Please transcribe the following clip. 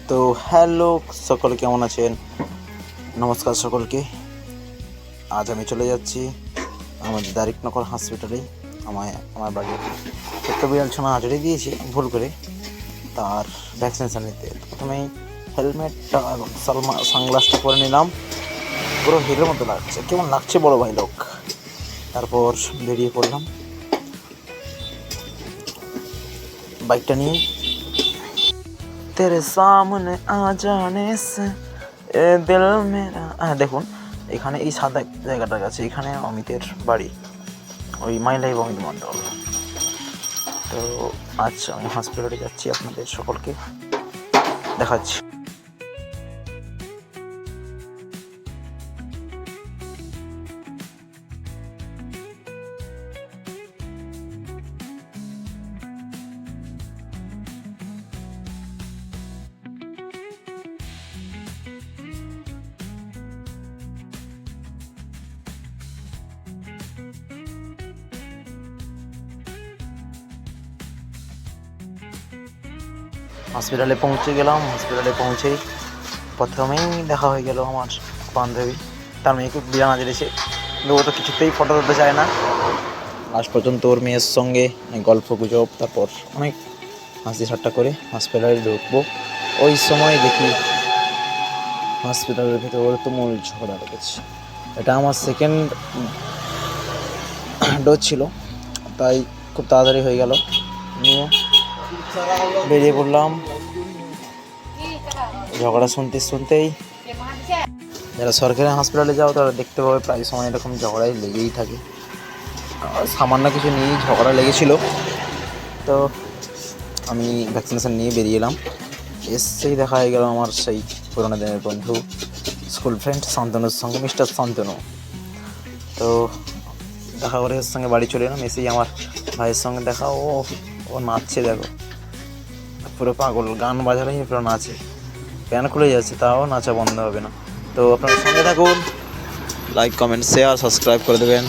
তো হ্যালো সকলে, কেমন আছেন? নমস্কার সকলকে। আজ আমি চলে যাচ্ছি আমাদের দারিকনগর হসপিটালে। আমার বাড়ি একটা বিড়াল ছানা হাজরে দিয়েছি ভুল করে, তার ভ্যাকসিনেশন নিতে। প্রথমেই হেলমেটটা এবং সানগ্লাসটা পরে নিলাম। পুরো হিরোর মতো লাগছে, কেমন লাগছে বড় ভাই লোক। তারপর বেরিয়ে পড়লাম বাইকটা নিয়ে। তেরে সামনে আ জানে সে এ দিল মেরা। হ্যাঁ, দেখুন এখানে এই সাদা জায়গাটার কাছে, এখানে অমিতের বাড়ি, ওই মাই লাইফ অমিত মণ্ডল। তো আজ আমি হসপিটালে যাচ্ছি, আপনাদের সকলকে দেখাচ্ছি। হসপিটালে পৌঁছে গেলাম। হসপিটালে পৌঁছেই প্রথমেই দেখা হয়ে গেল আমার বান্ধবী, তার মেয়েকে বিড়াল আজড়েছে, কিন্তু ও তো কিছুতেই ফটো তুলতে চায় না। লাস্ট পর্যন্ত ওর মেয়ের সঙ্গে গল্প গুজব, তারপর অনেক হাসি ঠাট্টা করে হসপিটালে ঢুকবো। ওই সময় দেখি হসপিটালের ভিতরে তুমুল ঝগড়া লেগেছে। এটা আমার সেকেন্ড ডোজ ছিল, তাই খুব তাড়াতাড়ি হয়ে গেল। নিয়ে বেরিয়ে পড়লাম। ঝগড়া শুনতেই যারা সরকারি হসপিটালে যাও তারা দেখতে পাবে প্রায় সময় এরকম ঝগড়াই লেগেই থাকে। সামান্য কিছু নিয়েই ঝগড়া লেগেছিল। তো আমি ভ্যাকসিনেশন নিয়ে বেরিয়ে এলাম। এসেই দেখা হয়ে গেল আমার সেই পুরোনো দিনের বন্ধু, স্কুল ফ্রেন্ড শান্তনুর সঙ্গে, মিস্টার শান্তনু। তো দেখা করে ওর সঙ্গে বাড়ি চলে এলাম। এসেই আমার ভাইয়ের সঙ্গে দেখা, ও নাচছে, দেখো পুরো পাগল, গান বাজালেই পুরো নাচে, প্যান খুলে যাচ্ছে, তাও নাচা বন্ধ হবে না। তো আপনারা সঙ্গে থাকুন, লাইক কমেন্ট শেয়ার সাবস্ক্রাইব করে দেবেন।